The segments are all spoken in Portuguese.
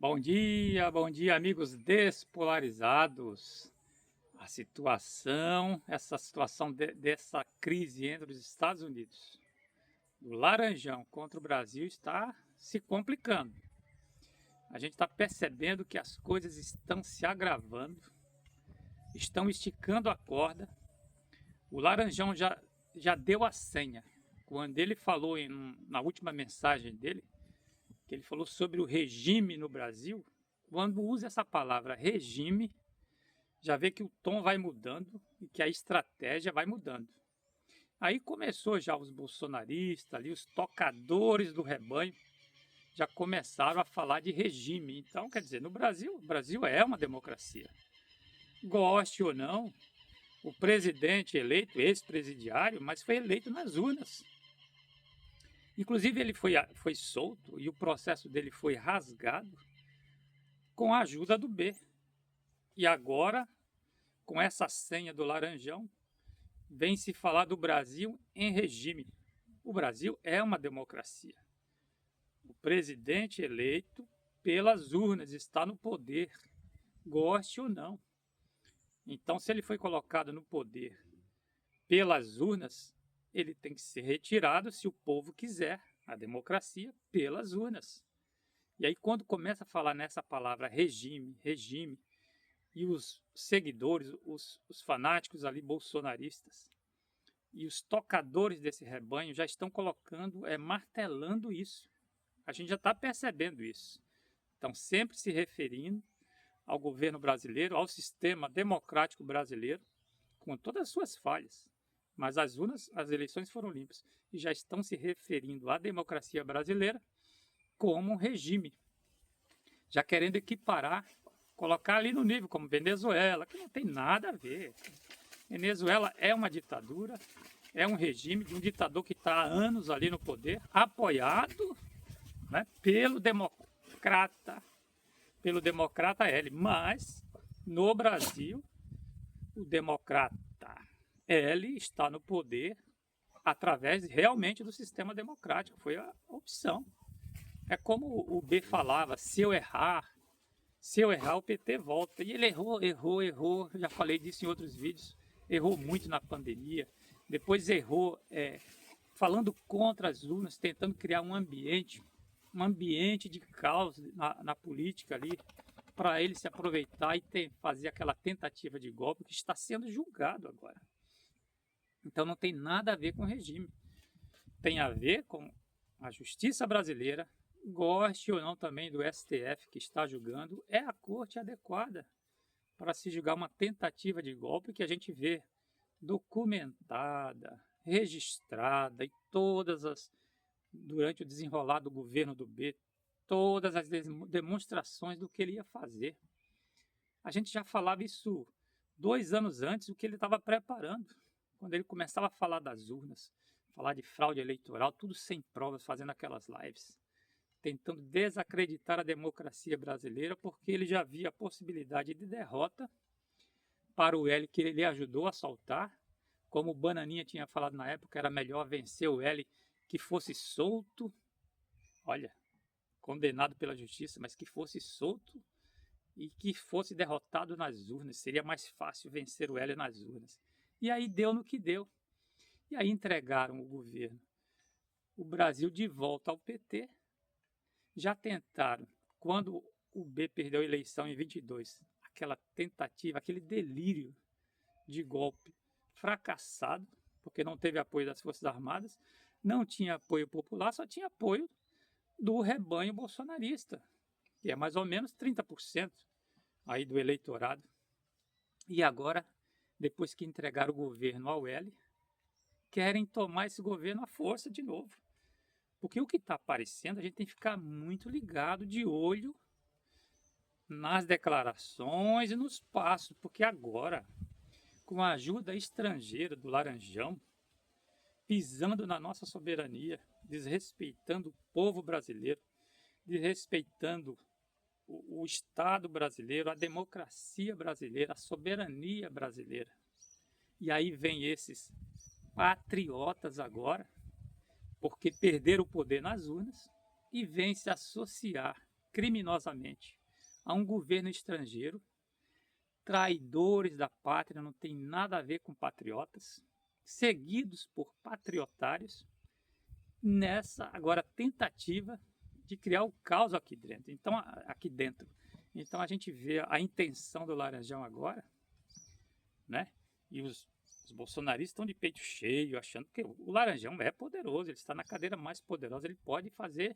Bom dia, amigos despolarizados. Essa situação dessa crise entre os Estados Unidos, do Laranjão contra o Brasil está se complicando. A gente está percebendo que as coisas estão se agravando, estão esticando a corda. O Laranjão já deu a senha. Quando ele falou na última mensagem dele, que ele falou sobre o regime no Brasil, quando usa essa palavra regime, já vê que o tom vai mudando e que a estratégia vai mudando. Aí começou já os bolsonaristas ali, os tocadores do rebanho, já começaram a falar de regime. Então, quer dizer, no Brasil, o Brasil é uma democracia. Goste ou não, o presidente eleito, ex-presidiário, mas foi eleito nas urnas. Inclusive ele foi solto e o processo dele foi rasgado com a ajuda do B. E agora, com essa senha do Laranjão, vem se falar do Brasil em regime. O Brasil é uma democracia. O presidente eleito pelas urnas está no poder, goste ou não. Então, se ele foi colocado no poder pelas urnas, ele tem que ser retirado se o povo quiser a democracia pelas urnas. E aí, quando começa a falar nessa palavra regime, e os seguidores, os fanáticos ali bolsonaristas e os tocadores desse rebanho já estão colocando, martelando isso. A gente já está percebendo isso. Estão sempre se referindo ao governo brasileiro, ao sistema democrático brasileiro, com todas as suas falhas. Mas as urnas, as eleições foram limpas e já estão se referindo à democracia brasileira como um regime, já querendo equiparar, colocar ali no nível como Venezuela, que não tem nada a ver. Venezuela é uma ditadura, é um regime de um ditador que está há anos ali no poder, apoiado, né, pelo democrata L. Mas no Brasil, o democrata L está no poder através realmente do sistema democrático. Foi a opção. É como o B falava, se eu errar, o PT volta. E ele errou. Já falei disso em outros vídeos. Errou muito na pandemia. Depois errou falando contra as urnas, tentando criar um ambiente de caos na política ali, para ele se aproveitar e fazer aquela tentativa de golpe que está sendo julgado agora. Então não tem nada a ver com o regime. Tem a ver com a justiça brasileira, goste ou não também do STF que está julgando, é a corte adequada para se julgar uma tentativa de golpe que a gente vê documentada, registrada e durante o desenrolar do governo do B, todas as demonstrações do que ele ia fazer. A gente já falava isso 2 anos antes do que ele estava preparando, quando ele começava a falar das urnas, falar de fraude eleitoral, tudo sem provas, fazendo aquelas lives, tentando desacreditar a democracia brasileira, porque ele já via a possibilidade de derrota para o L, que ele ajudou a soltar, como o Bananinha tinha falado na época, era melhor vencer o L que fosse solto, olha, condenado pela justiça, mas que fosse solto e que fosse derrotado nas urnas. Seria mais fácil vencer o L nas urnas. E aí deu no que deu. E aí entregaram o governo, o Brasil de volta ao PT. Já tentaram, quando o B perdeu a eleição em 22, aquela tentativa, aquele delírio de golpe fracassado, porque não teve apoio das Forças Armadas, não tinha apoio popular, só tinha apoio do rebanho bolsonarista, que é mais ou menos 30% aí do eleitorado. E agora, depois que entregaram o governo ao L, querem tomar esse governo à força de novo. Porque o que está aparecendo, a gente tem que ficar muito ligado, de olho nas declarações e nos passos, porque agora, com a ajuda estrangeira do Laranjão, pisando na nossa soberania, desrespeitando o povo brasileiro, desrespeitando o Estado brasileiro, a democracia brasileira, a soberania brasileira. E aí vem esses patriotas agora, porque perderam o poder nas urnas, e vêm se associar criminosamente a um governo estrangeiro, traidores da pátria, não tem nada a ver com patriotas, seguidos por patriotários, nessa agora tentativa de criar o caos aqui dentro. Então a gente vê a intenção do Laranjão agora, né? E os bolsonaristas estão de peito cheio, achando que o Laranjão é poderoso, ele está na cadeira mais poderosa, ele pode fazer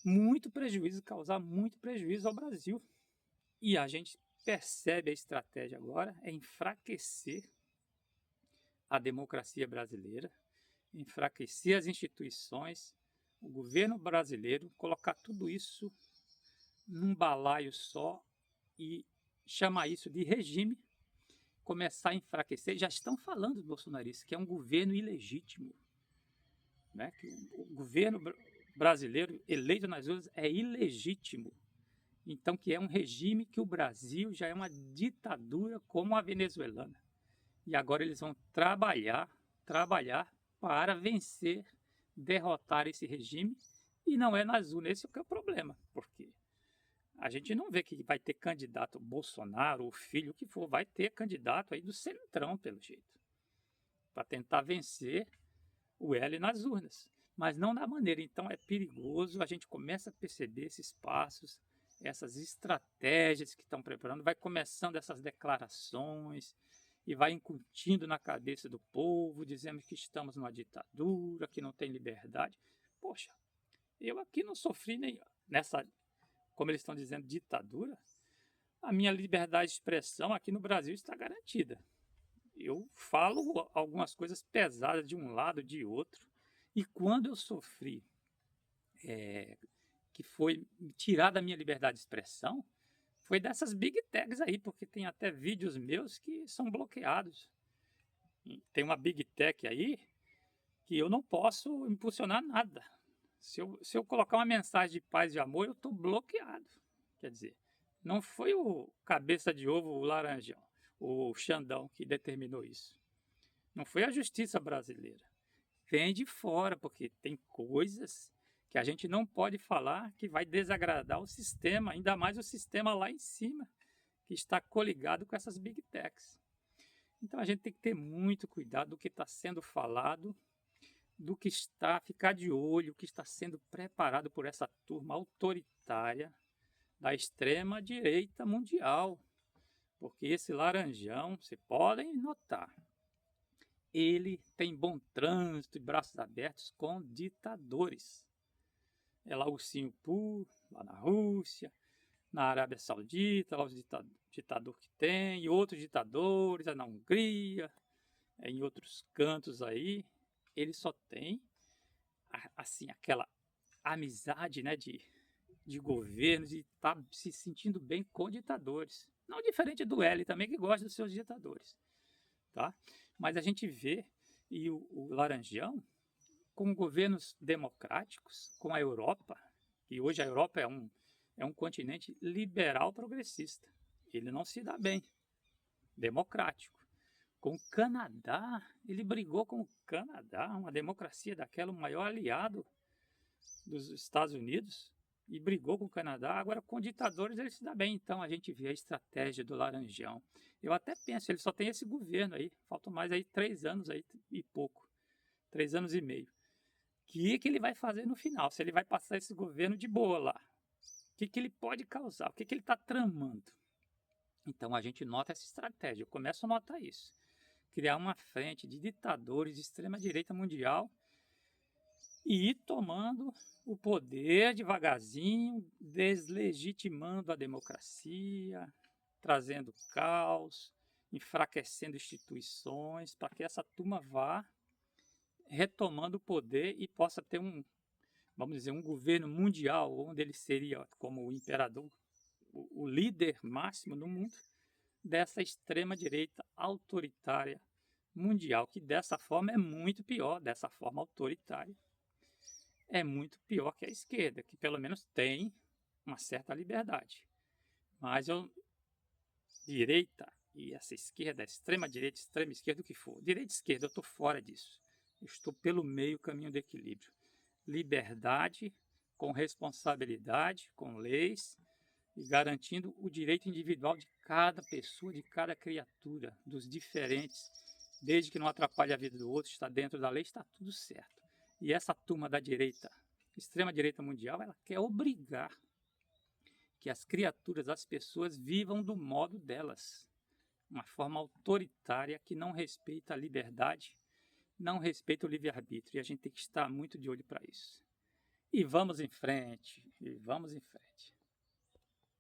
muito prejuízo, causar muito prejuízo ao Brasil. E a gente percebe a estratégia agora é enfraquecer a democracia brasileira, enfraquecer as instituições, o governo brasileiro, colocar tudo isso num balaio só e chamar isso de regime, começar a enfraquecer. Já estão falando dos bolsonaristas que é um governo ilegítimo, né? Que o governo brasileiro eleito nas urnas é ilegítimo. Então que é um regime que o Brasil já é uma ditadura como a venezuelana. E agora eles vão trabalhar para vencer, derrotar esse regime, e não é nas urnas. Esse é o que é o problema, porque a gente não vê que vai ter candidato Bolsonaro, o filho, o que for, vai ter candidato aí do Centrão, pelo jeito, para tentar vencer o L nas urnas, mas não da maneira. Então é perigoso, a gente começa a perceber esses passos, essas estratégias que estão preparando, vai começando essas declarações e vai incutindo na cabeça do povo, dizendo que estamos numa ditadura, que não tem liberdade. Poxa, eu aqui não sofri nem nessa, como eles estão dizendo, ditadura. A minha liberdade de expressão aqui no Brasil está garantida. Eu falo algumas coisas pesadas de um lado, de outro, e quando eu sofri que foi tirada a minha liberdade de expressão, foi dessas big techs aí, porque tem até vídeos meus que são bloqueados. Tem uma big tech aí que eu não posso impulsionar nada. Se eu colocar uma mensagem de paz e amor, eu estou bloqueado. Quer dizer, não foi o cabeça de ovo, o Laranjão, o Xandão que determinou isso. Não foi a justiça brasileira. Vem de fora, porque tem coisas que a gente não pode falar que vai desagradar o sistema, ainda mais o sistema lá em cima, que está coligado com essas big techs. Então a gente tem que ter muito cuidado do que está sendo falado, do que está, ficar de olho, o que está sendo preparado por essa turma autoritária da extrema direita mundial. Porque esse Laranjão, vocês podem notar, ele tem bom trânsito e braços abertos com ditadores. É lá o Ursinho Poo, lá na Rússia, na Arábia Saudita, lá os ditadores que tem, e outros ditadores, na Hungria, em outros cantos aí. Ele só tem, assim, aquela amizade, né, de governos e tá se sentindo bem com ditadores. Não diferente do L também, que gosta dos seus ditadores, tá? Mas a gente vê, e o Laranjão, com governos democráticos, com a Europa, que hoje a Europa é um continente liberal progressista. Ele não se dá bem, democrático. Com o Canadá, ele brigou com o Canadá, uma democracia daquela, o maior aliado dos Estados Unidos, e brigou com o Canadá. Agora, com ditadores, ele se dá bem. Então, a gente vê a estratégia do Laranjão. Eu até penso, ele só tem esse governo aí, faltam mais aí 3 anos aí e pouco, 3 anos e meio. O que ele vai fazer no final? Se ele vai passar esse governo de boa lá? O que ele pode causar? O que ele está tramando? Então, a gente nota essa estratégia. Eu começo a notar isso. Criar uma frente de ditadores de extrema-direita mundial e ir tomando o poder devagarzinho, deslegitimando a democracia, trazendo caos, enfraquecendo instituições, para que essa turma vá retomando o poder e possa ter vamos dizer, um governo mundial, onde ele seria como o imperador, o líder máximo do mundo, dessa extrema-direita autoritária mundial, que dessa forma é muito pior, dessa forma autoritária, é muito pior que a esquerda, que pelo menos tem uma certa liberdade. Mas direita e essa esquerda, extrema-direita, extrema-esquerda, o que for, direita e esquerda, eu estou fora disso. Eu estou pelo meio caminho do equilíbrio. Liberdade com responsabilidade, com leis e garantindo o direito individual de cada pessoa, de cada criatura, dos diferentes, desde que não atrapalhe a vida do outro, está dentro da lei, está tudo certo. E essa turma da direita, extrema-direita mundial, ela quer obrigar que as criaturas, as pessoas, vivam do modo delas. Uma forma autoritária que não respeita a liberdade, não respeita o livre-arbítrio. E a gente tem que estar muito de olho para isso. E vamos em frente, e vamos em frente.